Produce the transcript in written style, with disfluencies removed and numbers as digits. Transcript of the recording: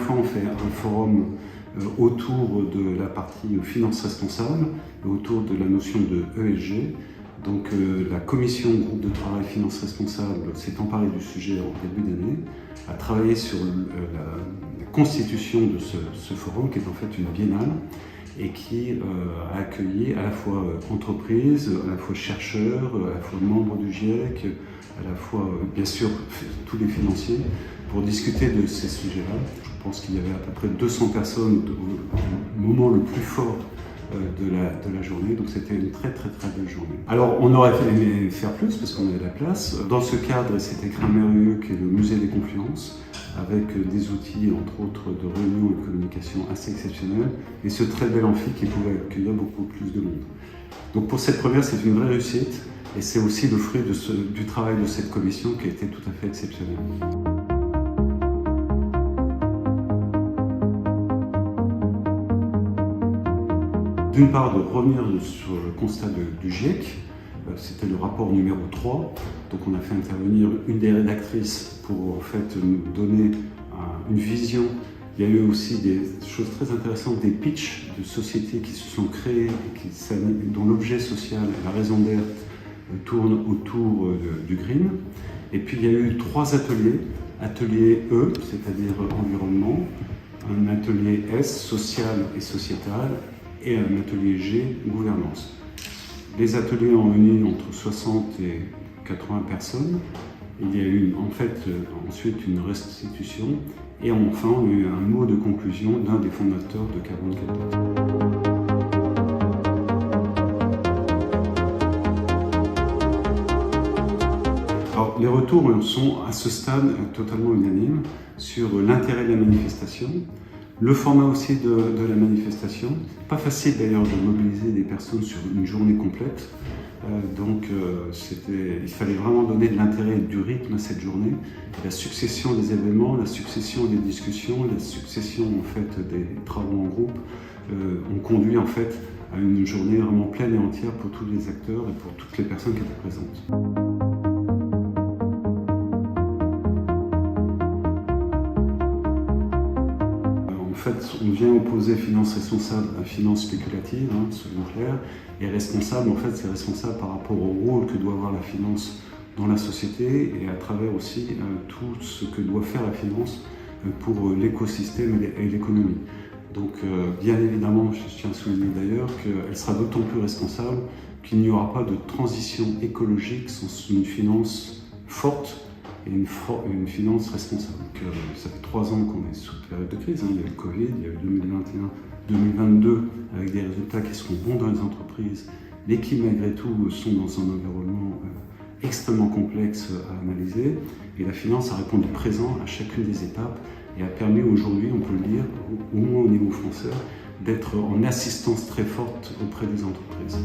fois, on fait un forum autour de la partie finance responsable, autour de la notion de ESG. Donc la commission groupe de travail finance responsable s'est emparée du sujet en début d'année, a travaillé sur la constitution de ce forum qui est en fait une biennale et qui a accueilli à la fois entreprises, à la fois chercheurs, à la fois membres du GIEC, à la fois bien sûr tous les financiers pour discuter de ces sujets-là. Je pense qu'il y avait à peu près 200 personnes au moment le plus fort de la journée, donc c'était une très belle journée. Alors on aurait aimé faire plus parce qu'on avait de la place. Dans ce cadre, cet écrin merveilleux qui est le musée des confluences, avec des outils entre autres de réunion et de communication assez exceptionnels, et ce très bel amphi qui pouvait accueillir beaucoup plus de monde. Donc pour cette première, c'est une vraie réussite, et c'est aussi le fruit du travail de cette commission qui a été tout à fait exceptionnel. D'une part, de revenir sur le constat du GIEC, c'était le rapport numéro 3, donc on a fait intervenir une des rédactrices pour en fait nous donner une vision. Il y a eu aussi des choses très intéressantes, des pitchs de sociétés qui se sont créées et dont l'objet social, la raison d'être, tourne autour du green. Et puis il y a eu 3 ateliers, atelier E, c'est-à-dire environnement, un atelier S, social et sociétal, et un atelier G, gouvernance. Les ateliers ont réuni entre 60 et 80 personnes. Il y a eu en fait ensuite une restitution et enfin on a eu un mot de conclusion d'un des fondateurs de Carbone 14. Alors, les retours sont à ce stade totalement unanimes sur l'intérêt de la manifestation, le format aussi de la manifestation. Pas facile d'ailleurs de mobiliser des personnes sur une journée complète, donc il fallait vraiment donner de l'intérêt et du rythme à cette journée. La succession des événements, la succession des discussions, la succession en fait des travaux en groupe ont conduit en fait à une journée vraiment pleine et entière pour tous les acteurs et pour toutes les personnes qui étaient présentes. En fait, on vient opposer finance responsable à finance spéculative, soyons clairs, et responsable, en fait, c'est responsable par rapport au rôle que doit avoir la finance dans la société et à travers aussi tout ce que doit faire la finance pour l'écosystème et l'économie. Donc, bien évidemment, je tiens à souligner d'ailleurs qu'elle sera d'autant plus responsable qu'il n'y aura pas de transition écologique sans une finance forte et une finance responsable. Donc, ça fait 3 ans qu'on est sous période de crise, il y a eu le Covid, il y a eu 2021, 2022 avec des résultats qui seront bons dans les entreprises, mais qui malgré tout sont dans un environnement extrêmement complexe à analyser. Et la finance a répondu présent à chacune des étapes et a permis aujourd'hui, on peut le dire, au moins au niveau français, d'être en assistance très forte auprès des entreprises.